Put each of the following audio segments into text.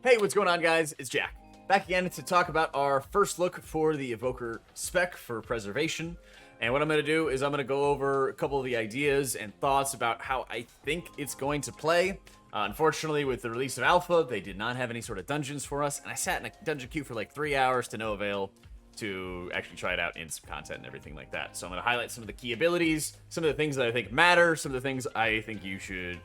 Hey, what's going on, guys? It's Jack. Back again to talk about our first look for the Evoker spec for preservation. And what I'm going to do is I'm going to go over a couple of the ideas and thoughts about how I think it's going to play. Unfortunately, with the release of Alpha, they did not have any sort of dungeons for us, and I sat in a dungeon queue for like 3 hours to no avail to actually try it out in some content and everything like that. So I'm going to highlight some of the key abilities, some of the things that I think matter, some of the things I think you should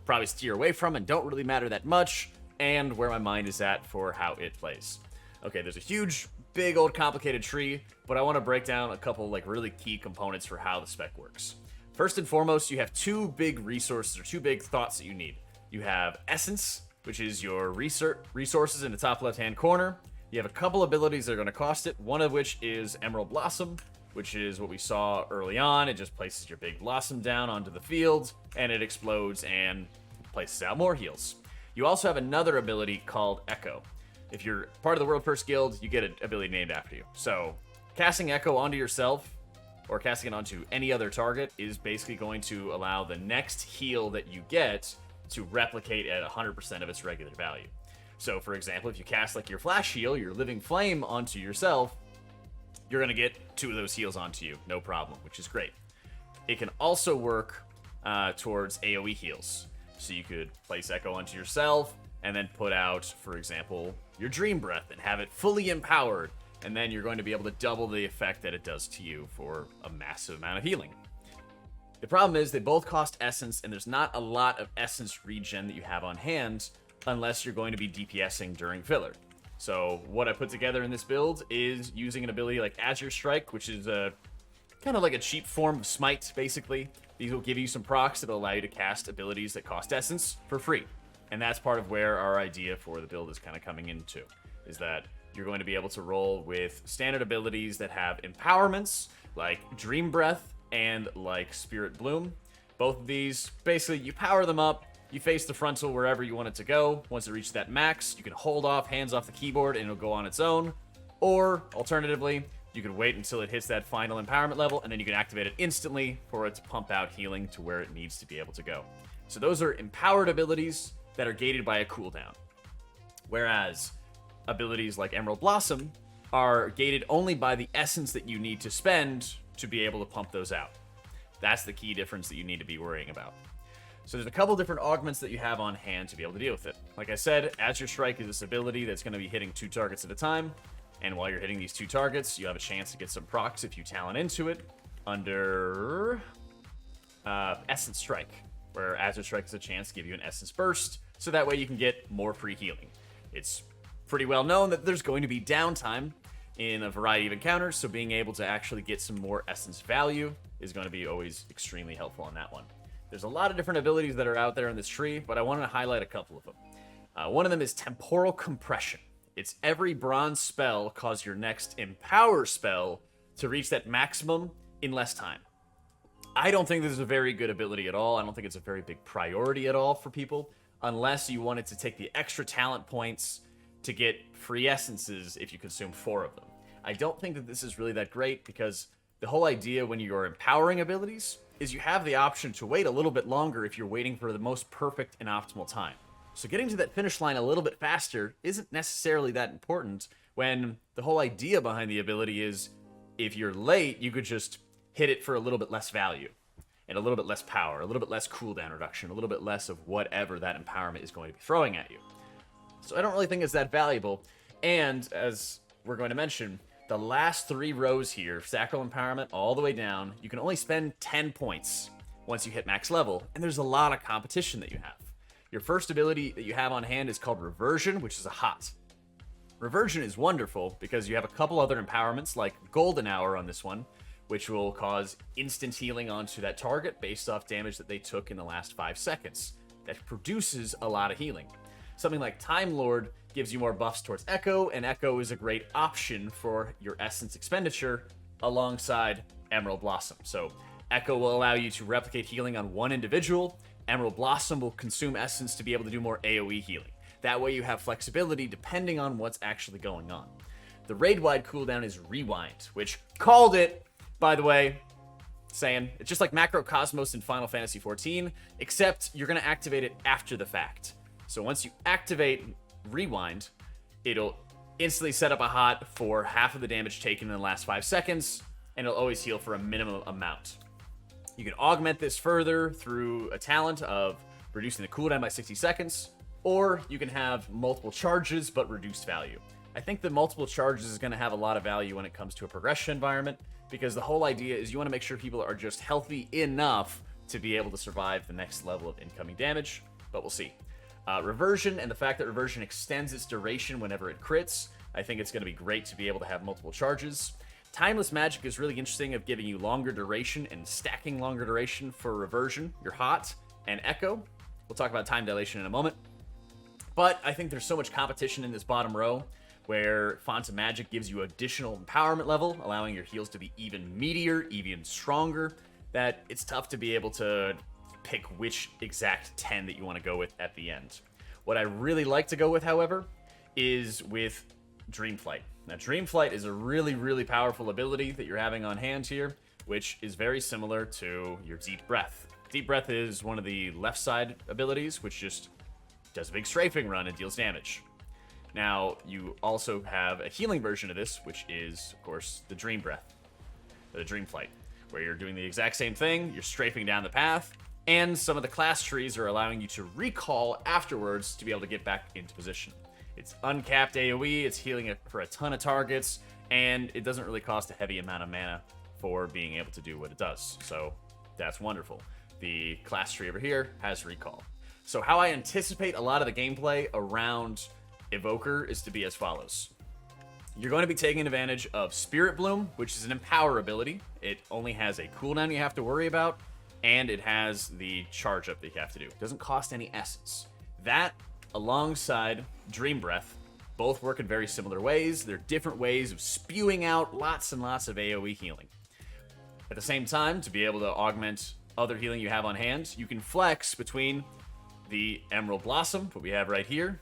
probably steer away from and don't really matter that much, and where my mind is at for how it plays. Okay, there's a huge, big, old, complicated tree, but I want to break down a couple like really key components for how the spec works. First and foremost, you have two big resources or two big thoughts that you need. You have Essence, which is your resources in the top left-hand corner. You have a couple abilities that are going to cost it, one of which is Emerald Blossom, which is what we saw early on. It just places your big blossom down onto the field, and it explodes and places out more heals. You also have another ability called Echo. If you're part of the World First Guild, you get an ability named after you. So, casting Echo onto yourself, or casting it onto any other target, is basically going to allow the next heal that you get to replicate at 100% of its regular value. So, for example, if you cast like your Flash Heal, your Living Flame onto yourself, you're going to get 2 of those heals onto you, no problem, which is great. It can also work towards AoE heals. So you could place Echo onto yourself, and then put out, for example, your Dream Breath, and have it fully empowered, and then you're going to be able to double the effect that it does to you for a massive amount of healing. The problem is they both cost Essence, and there's not a lot of Essence regen that you have on hand, unless you're going to be DPSing during filler. So what I put together in this build is using an ability like Azure Strike, which is a kind of like a cheap form of Smite, basically. These will give you some procs that will allow you to cast abilities that cost Essence for free. And that's part of where our idea for the build is kind of coming into, is that you're going to be able to roll with standard abilities that have empowerments, like Dream Breath and like Spirit Bloom. Both of these, basically, you power them up, you face the frontal wherever you want it to go. Once it reaches that max, you can hold off, hands off the keyboard, and it'll go on its own. Or, alternatively, you can wait until it hits that final empowerment level, and then you can activate it instantly for it to pump out healing to where it needs to be able to go. So those are empowered abilities that are gated by a cooldown. Whereas abilities like Emerald Blossom are gated only by the essence that you need to spend to be able to pump those out. That's the key difference that you need to be worrying about. So there's a couple different augments that you have on hand to be able to deal with it. Like I said, Azure Strike is this ability that's going to be hitting 2 targets at a time. And while you're hitting these 2 targets, you have a chance to get some procs if you talent into it under Essence Strike, where Azure Strike is a chance to give you an Essence Burst, so that way you can get more free healing. It's pretty well known that there's going to be downtime in a variety of encounters, so being able to actually get some more Essence value is going to be always extremely helpful on that one. There's a lot of different abilities that are out there in this tree, but I wanted to highlight a couple of them. One of them is Temporal Compression. It's every bronze spell cause your next Empower spell to reach that maximum in less time. I don't think this is a very good ability at all. I don't think it's a very big priority at all for people, unless you wanted to take the extra talent points to get free essences if you consume 4 of them. I don't think that this is really that great, because the whole idea when you're empowering abilities is you have the option to wait a little bit longer if you're waiting for the most perfect and optimal time. So getting to that finish line a little bit faster isn't necessarily that important, when the whole idea behind the ability is if you're late, you could just hit it for a little bit less value and a little bit less power, a little bit less cooldown reduction, a little bit less of whatever that empowerment is going to be throwing at you. So I don't really think it's that valuable. And as we're going to mention, the last 3 rows here, Sacral Empowerment all the way down, you can only spend 10 points once you hit max level, and there's a lot of competition that you have. Your first ability that you have on hand is called Reversion, which is a hot. Reversion is wonderful because you have a couple other empowerments like Golden Hour on this one, which will cause instant healing onto that target based off damage that they took in the last 5 seconds. That produces a lot of healing. Something like Time Lord gives you more buffs towards Echo, and Echo is a great option for your Essence expenditure alongside Emerald Blossom. So Echo will allow you to replicate healing on one individual. Emerald Blossom will consume Essence to be able to do more AoE healing. That way you have flexibility depending on what's actually going on. The raid-wide cooldown is Rewind, which called it, by the way, saying it's just like Macrocosmos in Final Fantasy XIV, except you're going to activate it after the fact. So once you activate rewind, it'll instantly set up a hot for half of the damage taken in the last 5 seconds, and it'll always heal for a minimum amount. You can augment this further through a talent of reducing the cooldown by 60 seconds, or you can have multiple charges but reduced value. I think the multiple charges is going to have a lot of value when it comes to a progression environment, because the whole idea is you want to make sure people are just healthy enough to be able to survive the next level of incoming damage, but we'll see. Reversion, and the fact that Reversion extends its duration whenever it crits, I think it's going to be great to be able to have multiple charges. Timeless Magic is really interesting of giving you longer duration and stacking longer duration for Reversion, your Hot, and Echo. We'll talk about Time Dilation in a moment. But I think there's so much competition in this bottom row where Font of Magic gives you additional empowerment level, allowing your heals to be even meatier, even stronger, that it's tough to be able to pick which exact 10 that you want to go with at the end. What I really like to go with, however, is with Dreamflight. Now, Dreamflight is a really, really powerful ability that you're having on hand here, which is very similar to your Deep Breath. Deep Breath is one of the left side abilities, which just does a big strafing run and deals damage. Now, you also have a healing version of this, which is, of course, the Dream Breath, or the Dreamflight, where you're doing the exact same thing, you're strafing down the path, and some of the class trees are allowing you to recall afterwards to be able to get back into position. It's uncapped AoE, it's healing it for a ton of targets, and it doesn't really cost a heavy amount of mana for being able to do what it does. So that's wonderful. The class tree over here has recall. So how I anticipate a lot of the gameplay around Evoker is to be as follows. You're going to be taking advantage of Spirit Bloom, which is an Empower ability. It only has a cooldown you have to worry about, and it has the charge up that you have to do. It doesn't cost any essence. That, alongside Dream Breath, both work in very similar ways. They're different ways of spewing out lots and lots of AoE healing. At the same time, to be able to augment other healing you have on hand, you can flex between the Emerald Blossom, what we have right here,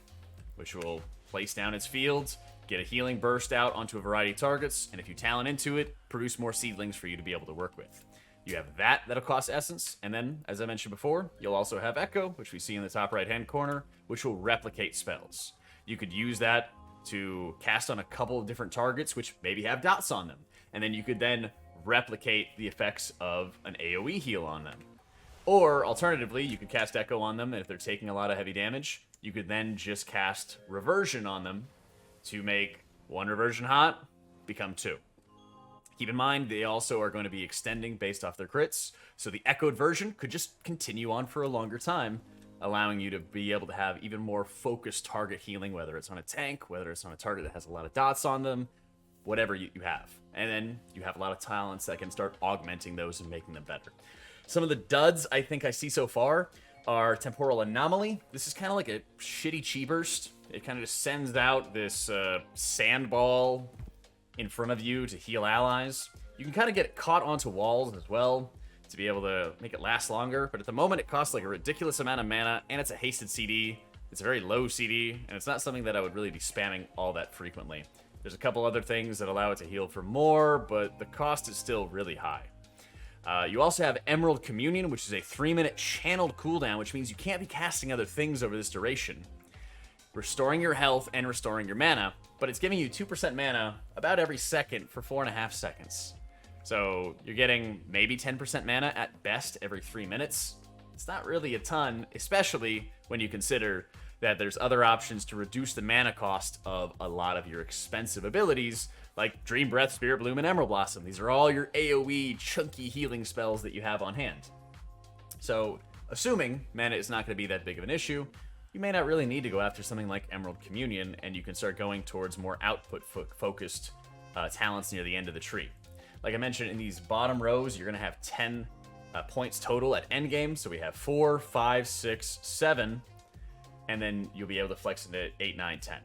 which will place down its fields, get a healing burst out onto a variety of targets, and if you talent into it, produce more seedlings for you to be able to work with. You have that'll cost essence, and then, as I mentioned before, you'll also have Echo, which we see in the top right-hand corner, which will replicate spells. You could use that to cast on a couple of different targets, which maybe have dots on them, and then you could then replicate the effects of an AoE heal on them. Or, alternatively, you could cast Echo on them, and if they're taking a lot of heavy damage, you could then just cast Reversion on them to make one Reversion hot become 2. Keep in mind, they also are going to be extending based off their crits, so the echoed version could just continue on for a longer time, allowing you to be able to have even more focused target healing, whether it's on a tank, whether it's on a target that has a lot of dots on them, whatever you have. And then you have a lot of talents that can start augmenting those and making them better. Some of the duds I think I see so far are Temporal Anomaly. This is kind of like a shitty Chi Burst. It kind of just sends out this sandball in front of you to heal allies. You can kind of get it caught onto walls as well to be able to make it last longer, but at the moment it costs like a ridiculous amount of mana, and it's a hasted CD. It's a very low CD, and it's not something that I would really be spamming all that frequently. There's a couple other things that allow it to heal for more, but the cost is still really high. You also have Emerald Communion, which is a 3-minute channeled cooldown, which means you can't be casting other things over this duration, restoring your health and restoring your mana, but it's giving you 2% mana about every second for 4.5 seconds. So you're getting maybe 10% mana at best every 3 minutes. It's not really a ton, especially when you consider that there's other options to reduce the mana cost of a lot of your expensive abilities, like Dream Breath, Spirit Bloom, and Emerald Blossom. These are all your AoE chunky healing spells that you have on hand. So, assuming mana is not going to be that big of an issue, you may not really need to go after something like Emerald Communion, and you can start going towards more output-focused talents near the end of the tree. Like I mentioned, in these bottom rows, you're going to have 10 points total at endgame. So we have 4, 5, 6, 7, and then you'll be able to flex into 8, 9, 10.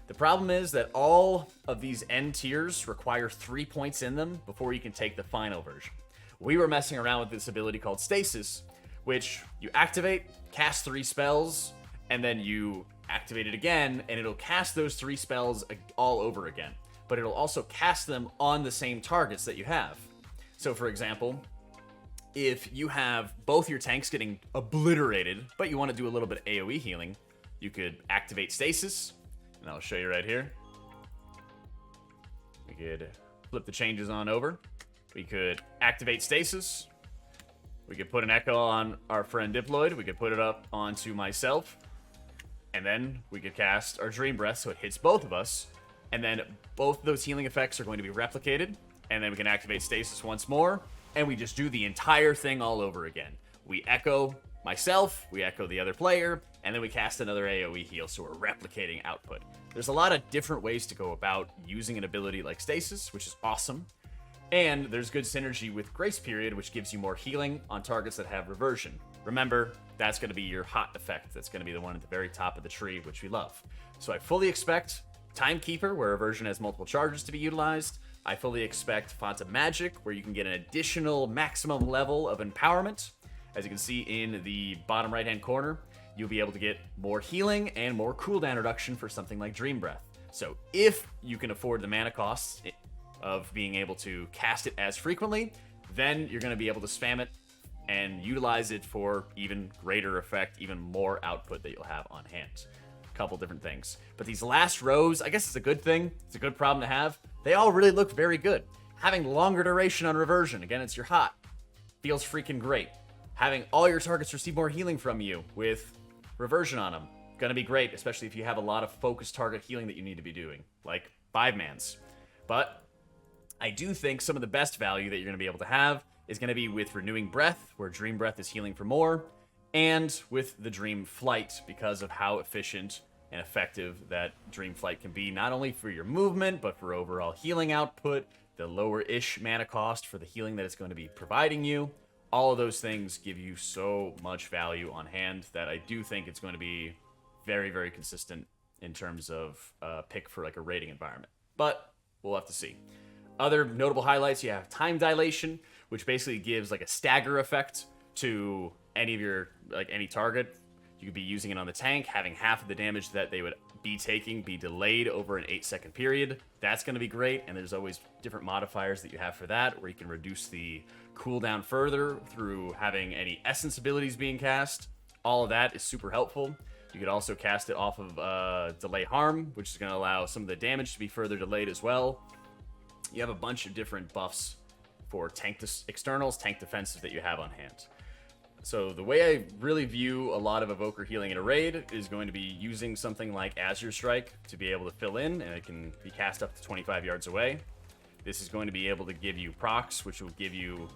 The problem is that all of these end tiers require 3 points in them before you can take the final version. We were messing around with this ability called Stasis, which you activate, cast 3 spells, and then you activate it again, and it'll cast those 3 spells all over again. But it'll also cast them on the same targets that you have. So, for example, if you have both your tanks getting obliterated, but you want to do a little bit of AoE healing, you could activate Stasis, And I'll show you right here. We could flip the changes on over. We could activate stasis. We could put an echo on our friend Diploid. We could put it up onto myself. And then we could cast our Dream Breath so it hits both of us. And then both of those healing effects are going to be replicated. And then we can activate stasis once more. And we just do the entire thing all over again. We echo myself, we echo the other player, and then we cast another AoE heal, so we're replicating output. There's a lot of different ways to go about using an ability like stasis, which is awesome. And there's good synergy with Grace Period, which gives you more healing on targets that have reversion. Remember, that's going to be your hot effect. That's going to be the one at the very top of the tree, which we love. So I fully expect Timekeeper, where reversion has multiple charges to be utilized. I fully expect AutomaticJak, where you can get an additional maximum level of empowerment. As you can see in the bottom right-hand corner, you'll be able to get more healing and more cooldown reduction for something like Dream Breath. So if you can afford the mana costs of being able to cast it as frequently, then you're going to be able to spam it and utilize it for even greater effect, even more output that you'll have on hand. A couple different things. But these last rows, I guess it's a good thing. It's a good problem to have. They all really look very good. Having longer duration on reversion, again, it's your hot, feels freaking great. Having all your targets receive more healing from you with reversion on them, gonna be great, especially if you have a lot of focused target healing that you need to be doing, like 5-mans. But I do think some of the best value that you're gonna be able to have is gonna be with Renewing Breath, where Dream Breath is healing for more, and with the Dream Flight, because of how efficient and effective that Dream Flight can be, not only for your movement, but for overall healing output, the lower-ish mana cost for the healing that it's going to be providing you. All of those things give you so much value on hand that I do think it's going to be very, very consistent in terms of pick for like a raiding environment. But we'll have to see. Other notable highlights, you have Time Dilation, which basically gives like a stagger effect to any of your, like any target. You could be using it on the tank, having half of the damage that they would be taking be delayed over an 8-second period. That's going to be great, and there's always different modifiers that you have for that, where you can reduce the cooldown further through having any essence abilities being cast. All of that is super helpful. You could also cast it off of Delay Harm, which is going to allow some of the damage to be further delayed as well. You have a bunch of different buffs for tank externals, tank defenses that you have on hand. So the way I really view a lot of Evoker healing in a raid is going to be using something like Azure Strike to be able to fill in, and it can be cast up to 25 yards away. This is going to be able to give you procs, which will give you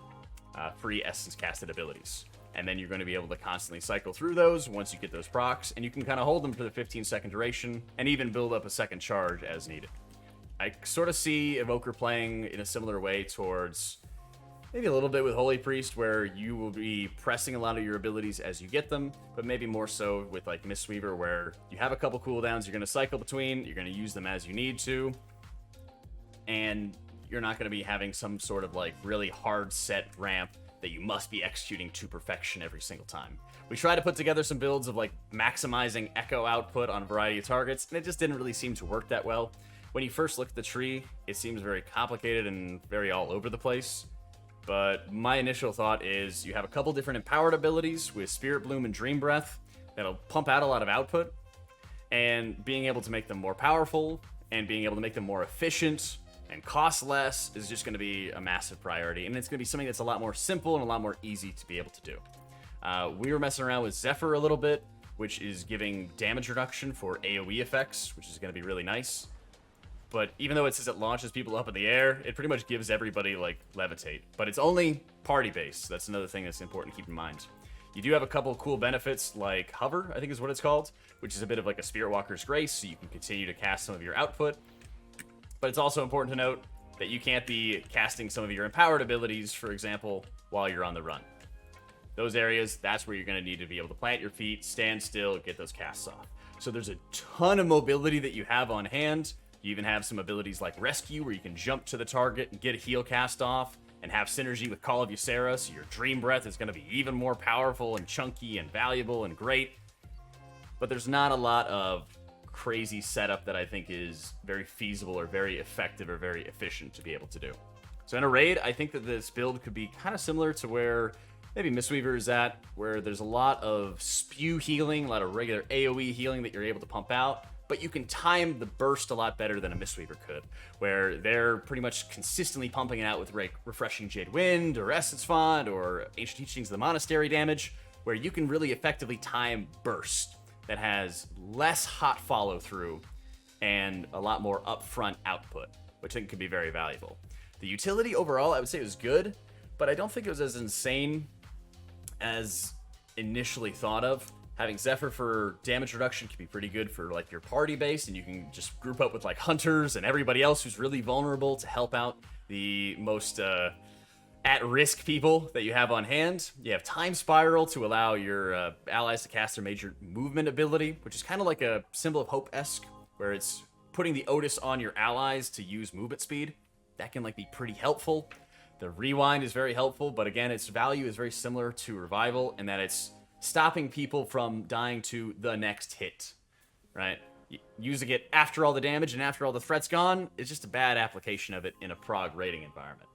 free essence casted abilities. And then you're going to be able to constantly cycle through those once you get those procs, and you can kind of hold them for the 15-second duration and even build up a second charge as needed. I sort of see Evoker playing in a similar way towards maybe a little bit with Holy Priest, where you will be pressing a lot of your abilities as you get them, but maybe more so with like Mistweaver, where you have a couple cooldowns you're going to cycle between, you're going to use them as you need to, and you're not going to be having some sort of like really hard set ramp that you must be executing to perfection every single time. We tried to put together some builds of like maximizing echo output on a variety of targets, and it just didn't really seem to work that well. When you first look at the tree, it seems very complicated and very all over the place. But my initial thought is you have a couple different empowered abilities with Spirit Bloom and Dream Breath that'll pump out a lot of output, and being able to make them more powerful and being able to make them more efficient and cost less is just going to be a massive priority, and it's going to be something that's a lot more simple and a lot more easy to be able to do. We were messing around with Zephyr a little bit, which is giving damage reduction for AoE effects, which is going to be really nice. But even though it says it launches people up in the air, it pretty much gives everybody, like, levitate. But it's only party-based. That's another thing that's important to keep in mind. You do have a couple of cool benefits, like Hover, I think is what it's called, which is a bit of like a Spirit Walker's Grace, so you can continue to cast some of your output. But it's also important to note that you can't be casting some of your empowered abilities, for example, while you're on the run. Those areas, that's where you're going to need to be able to plant your feet, stand still, get those casts off. So there's a ton of mobility that you have on hand. You even have some abilities like Rescue, where you can jump to the target and get a heal cast off, and have synergy with Call of Ysera, so your Dream Breath is going to be even more powerful and chunky and valuable and great. But there's not a lot of crazy setup that I think is very feasible or very effective or very efficient to be able to do. So in a raid, I think that this build could be kind of similar to where maybe Mistweaver is at, where there's a lot of spew healing, a lot of regular AoE healing that you're able to pump out, but you can time the burst a lot better than a Mistweaver could, where they're pretty much consistently pumping it out with refreshing Jade Wind or Essence Font or Ancient Teachings of the Monastery damage, where you can really effectively time burst that has less hot follow through and a lot more upfront output, which I think could be very valuable. The utility overall, I would say, was good, but I don't think it was as insane as initially thought of. Having Zephyr for damage reduction can be pretty good for like your party base, and you can just group up with like hunters and everybody else who's really vulnerable to help out the most at-risk people that you have on hand. You have Time Spiral to allow your allies to cast their major movement ability, which is kind of like a Symbol of Hope-esque, where it's putting the Otis on your allies to use movement speed. That can like be pretty helpful. The Rewind is very helpful, but again, its value is very similar to Revival in that it's stopping people from dying to the next hit, right? Using it after all the damage and after all the threat's gone is just a bad application of it in a prog raiding environment.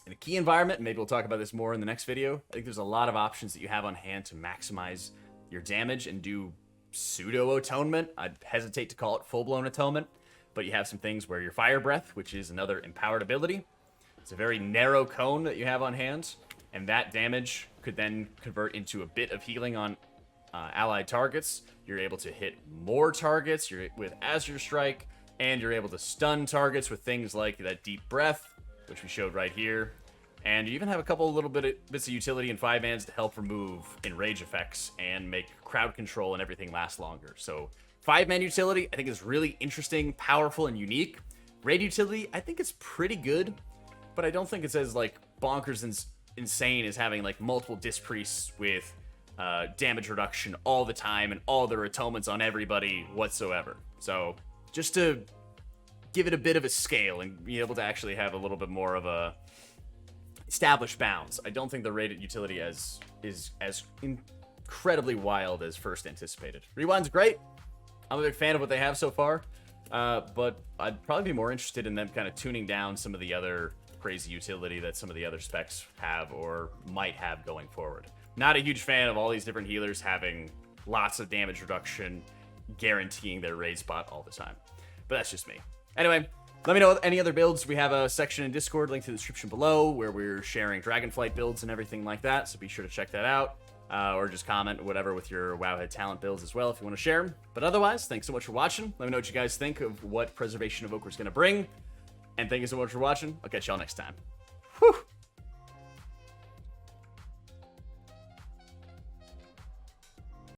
In a key environment, and maybe we'll talk about this more in the next video, I think there's a lot of options that you have on hand to maximize your damage and do pseudo-atonement. I'd hesitate to call it full-blown atonement, but you have some things where your Fire Breath, which is another empowered ability, it's a very narrow cone that you have on hand, and that damage could then convert into a bit of healing on allied targets. You're able to hit more targets with Azure Strike, and you're able to stun targets with things like that Deep Breath, which we showed right here. And you even have a couple of little bits of utility in 5-mans to help remove enrage effects and make crowd control and everything last longer. So 5-man utility, I think, is really interesting, powerful, and unique. Raid utility, I think it's pretty good, but I don't think it's as like bonkers and insane as having like multiple disc priests with damage reduction all the time and all their atonements on everybody whatsoever. So just to give it a bit of a scale and be able to actually have a little bit more of a established bounds, I don't think the rated utility is as incredibly wild as first anticipated. Rewind's great. I'm a big fan of what they have so far, but I'd probably be more interested in them kind of tuning down some of the other crazy utility that some of the other specs have or might have going forward. Not a huge fan of all these different healers having lots of damage reduction, guaranteeing their raid spot all the time. But that's just me. Anyway, let me know any other builds. We have a section in Discord, link to the description below, where we're sharing Dragonflight builds and everything like that, so be sure to check that out. Or just comment, whatever, with your Wowhead talent builds as well if you want to share them. But otherwise, thanks so much for watching. Let me know what you guys think of what Preservation Evoker is going to bring. And thank you so much for watching. I'll catch y'all next time.